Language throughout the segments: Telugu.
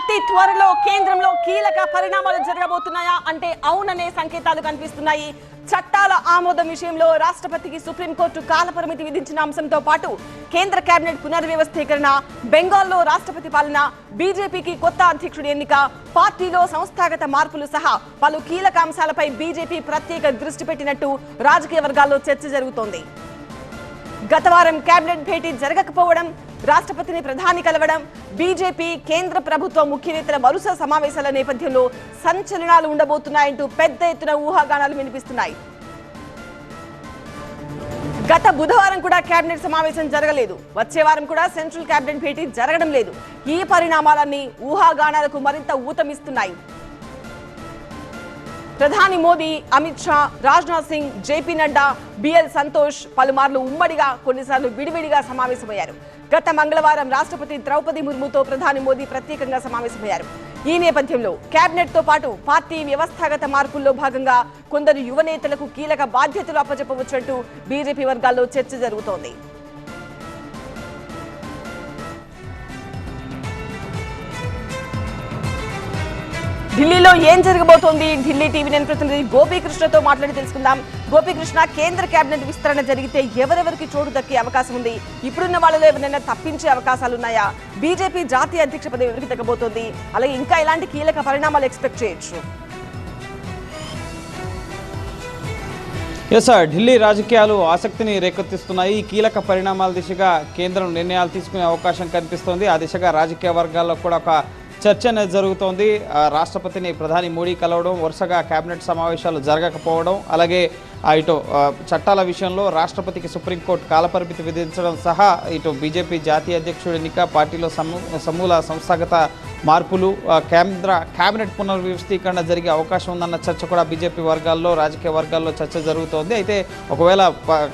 అతి త్వరలో కేంద్రంలో కీలక పరిణామాలు జరగబోతున్నాయా అంటే అవుననే సంకేతాలు కనిపిస్తున్నాయి. చట్టాల ఆమోదం విషయంలో రాష్ట్రపతికి సుప్రీంకోర్టు కాలపరిమితి విధించిన అంశంతో పాటు కేంద్ర కేబినెట్ పునర్వ్యవస్థీకరణ, బెంగాల్లో రాష్ట్రపతి పాలన, బీజేపీకి కొత్త అధ్యక్షుడి ఎన్నిక, పార్టీలో సంస్థాగత మార్పులు సహా పలు కీలక అంశాలపై బీజేపీ ప్రత్యేక దృష్టి పెట్టినట్టు రాజకీయ వర్గాల్లో చర్చ జరుగుతోంది. గత వారం కేబినెట్ భేటీ జరగకపోవడం, రాష్ట్రపతిని ప్రధాని కలవడం, బీజేపీ కేంద్ర ప్రభుత్వ ముఖ్య నేతల వరుస సమావేశాల నేపథ్యంలో సంచలనాలు ఉండబోతున్నాయంటూ పెద్ద ఎత్తున ఊహాగానాలు వినిపిస్తున్నాయి. గత బుధవారం కూడా కేబినెట్ సమావేశం జరగలేదు. వచ్చే వారం కూడా సెంట్రల్ కేబినెట్ భేటీ జరగడం లేదు. ఈ పరిణామాలన్నీ ఊహాగానాలకు మరింత ఊతమిస్తున్నాయి. ప్రధాని మోదీ, అమిత్ షా, రాజ్నాథ్ సింగ్, జేపీ నడ్డా, బిఎల్ సంతోష్ పలుమార్లు ఉమ్మడిగా, కొన్నిసార్లు విడివిడిగా సమావేశమయ్యారు. గత మంగళవారం రాష్ట్రపతి ద్రౌపది ముర్ముతో ప్రధాని మోదీ ప్రత్యేకంగా సమావేశమయ్యారు. ఈ నేపథ్యంలో కేబినెట్ తో పాటు పార్టీ వ్యవస్థాగత మార్పుల్లో భాగంగా కొందరు యువ నేతలకు కీలక బాధ్యతలు అప్పచెప్పవచ్చంటూ బీజేపీ వర్గాల్లో చర్చ జరుగుతోంది. ఢిల్లీలో ఏం జరగబోతోంది? ఢిల్లీ టీవీ నేను ప్రతినిధి గోపీకృష్ణతో మాట్లాడి తెలుసుకుందాం. గోపీకృష్ణ, కేంద్ర కేబినెట్ విస్తరణ జరిగితే ఎవరెవరికి చోటు దక్కే అవకాశం ఉంది? ఇప్పుడున్న వాళ్ళలో ఎవరైనా తప్పించే అవకాశాలు ఉన్నాయా? బీజేపీ జాతీయ అధ్యక్ష పదవి ఎవరికి దక్కబోతోంది? అలాగే ఇంకా ఎలాంటి కీలక పరిణామాలు ఎక్స్పెక్ట్ చేయొచ్చు? ఢిల్లీ రాజకీయాలు ఆసక్తిని రేకెత్తిస్తున్నాయి. కీలక పరిణామాల దిశగా కేంద్రం నిర్ణయాలు తీసుకునే అవకాశం కనిపిస్తోంది. ఆ దిశగా రాజకీయ వర్గాల్లో కూడా ఒక చర్చ అనేది జరుగుతోంది. రాష్ట్రపతిని ప్రధాని మోడీ కలవడం, వరుసగా కేబినెట్ సమావేశాలు జరగకపోవడం, అలాగే ఇటు చట్టాల విషయంలో రాష్ట్రపతికి సుప్రీంకోర్టు కాలపరిమితి విధించడం సహా ఇటు బీజేపీ జాతీయ అధ్యక్షుడి ఎన్నిక, పార్టీలో సమూల సంస్థాగత మార్పులు, కేబినెట్ పునర్వ్యవస్థీకరణ జరిగే అవకాశం ఉందన్న చర్చ కూడా బీజేపీ వర్గాల్లో, రాజకీయ వర్గాల్లో చర్చ జరుగుతోంది. అయితే ఒకవేళ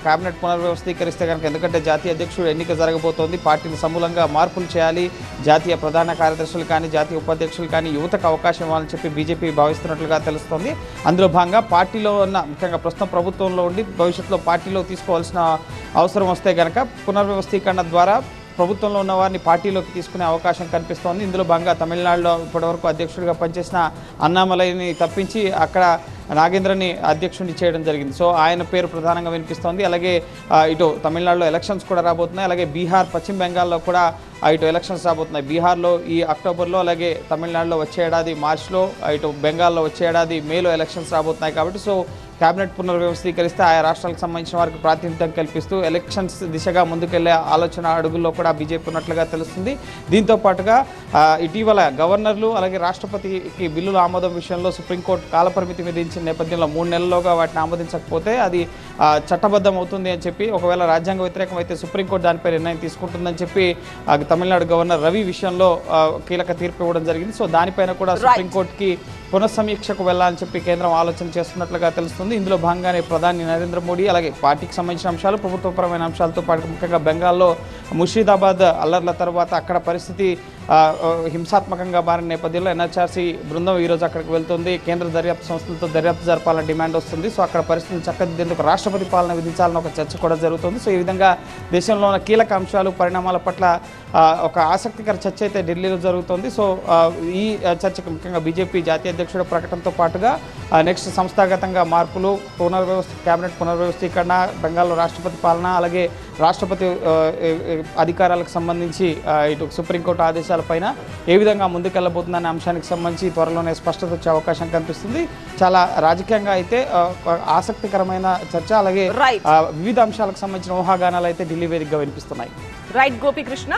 కేబినెట్ పునర్వ్యవస్థీకరిస్తే కనుక, ఎందుకంటే జాతీయ అధ్యక్షుడు ఎన్నిక జరగబోతోంది, పార్టీని సమూలంగా మార్పులు చేయాలి, జాతీయ ప్రధాన కార్యదర్శులు కానీ జాతీయ ఉపాధ్యక్షులు కానీ యువతకు అవకాశం ఇవ్వాలని చెప్పి బీజేపీ భావిస్తున్నట్లుగా తెలుస్తోంది. అందులో భాగంగా పార్టీలో ఉన్న, ముఖ్యంగా ప్రస్తుతం ప్రభుత్వంలో ఉండి భవిష్యత్తులో పార్టీలో తీసుకోవాల్సిన అవసరం వస్తే కనుక పునర్వ్యవస్థీకరణ ద్వారా ప్రభుత్వంలో ఉన్న వారిని పార్టీలోకి తీసుకునే అవకాశం కనిపిస్తోంది. ఇందులో భాగంగా తమిళనాడులో ఇప్పటివరకు అధ్యక్షుడిగా పనిచేసిన అన్నామలైని తప్పించి అక్కడ నాగేంద్రని అధ్యక్షుడిని చేయడం జరిగింది. సో ఆయన పేరు ప్రధానంగా వినిపిస్తోంది. అలాగే ఇటు తమిళనాడులో ఎలక్షన్స్ కూడా రాబోతున్నాయి. అలాగే బీహార్, పశ్చిమ బెంగాల్లో కూడా ఇటు ఎలక్షన్స్ రాబోతున్నాయి. బీహార్లో ఈ అక్టోబర్లో, అలాగే తమిళనాడులో వచ్చే ఏడాది మార్చిలో, ఇటు బెంగాల్లో వచ్చే ఏడాది మేలో ఎలక్షన్స్ రాబోతున్నాయి. కాబట్టి సో కేబినెట్ పునర్వ్యవస్థీకరిస్తే ఆయా రాష్ట్రాలకు సంబంధించిన వారికి ప్రాతినిధ్యం కల్పిస్తూ ఎలక్షన్స్ దిశగా ముందుకెళ్లే ఆలోచన అడుగుల్లో కూడా బీజేపీ ఉన్నట్లుగా తెలుస్తుంది. దీంతో పాటుగా ఇటీవల గవర్నర్లు అలాగే రాష్ట్రపతికి బిల్లుల ఆమోదం విషయంలో సుప్రీంకోర్టు కాలపరిమితి విధించిన నేపథ్యంలో 3 నెలల్లోగా వాటిని ఆమోదించకపోతే అది చట్టబద్ధం అవుతుంది అని చెప్పి, ఒకవేళ రాజ్యాంగ వ్యతిరేకం అయితే సుప్రీంకోర్టు దానిపై నిర్ణయం తీసుకుంటుందని చెప్పి తమిళనాడు గవర్నర్ రవి విషయంలో కీలక తీర్పు ఇవ్వడం జరిగింది. సో దానిపైన కూడా సుప్రీంకోర్టుకి పునఃసమీక్షకు వెళ్లాలని చెప్పి కేంద్రం ఆలోచన చేస్తున్నట్లుగా తెలుస్తుంది. ఇందులో భాగంగానే ప్రధాని నరేంద్ర మోడీ అలాగే పార్టీకి సంబంధించిన అంశాలు, ప్రభుత్వపరమైన అంశాలతో పాటు ముఖ్యంగా బెంగాల్లో ముర్షిదాబాద్ అల్లర్ల తర్వాత అక్కడ పరిస్థితి హింసాత్మకంగా మారిన నేపథ్యంలో ఎన్హెచ్ఆర్సీ బృందం ఈరోజు అక్కడికి వెళ్తుంది. కేంద్ర దర్యాప్తు సంస్థలతో దర్యాప్తు జరపాలని డిమాండ్ వస్తుంది. సో అక్కడ పరిస్థితిని చక్కదిద్దేందుకు రాష్ట్రపతి పాలన విధించాలని ఒక చర్చ కూడా జరుగుతుంది. సో ఈ విధంగా దేశంలో ఉన్న కీలక అంశాలు, పరిణామాల పట్ల ఒక ఆసక్తికర చర్చ అయితే ఢిల్లీలో జరుగుతుంది. సో ఈ చర్చకు ముఖ్యంగా బీజేపీ జాతీయ అధ్యక్షుడు ప్రకటనతో పాటుగా నెక్స్ట్ సంస్థాగతంగా మార్పులు, కేబినెట్ పునర్వ్యవస్థీకరణ, బెంగాల్లో రాష్ట్రపతి పాలన, అలాగే రాష్ట్రపతి అధికారాలకు సంబంధించి ఇటు సుప్రీంకోర్టు ఆదేశాలపైన ఏ విధంగా ముందుకెళ్లబోతుందనే అంశానికి సంబంధించి త్వరలోనే స్పష్టత వచ్చే అవకాశం కనిపిస్తుంది. చాలా రాజకీయంగా అయితే ఆసక్తికరమైన చర్చ, అలాగే వివిధ అంశాలకు సంబంధించిన ఊహాగానాలు అయితే ఢిల్లీ వేదికగా వినిపిస్తున్నాయి. రైట్ గోపీకృష్ణ.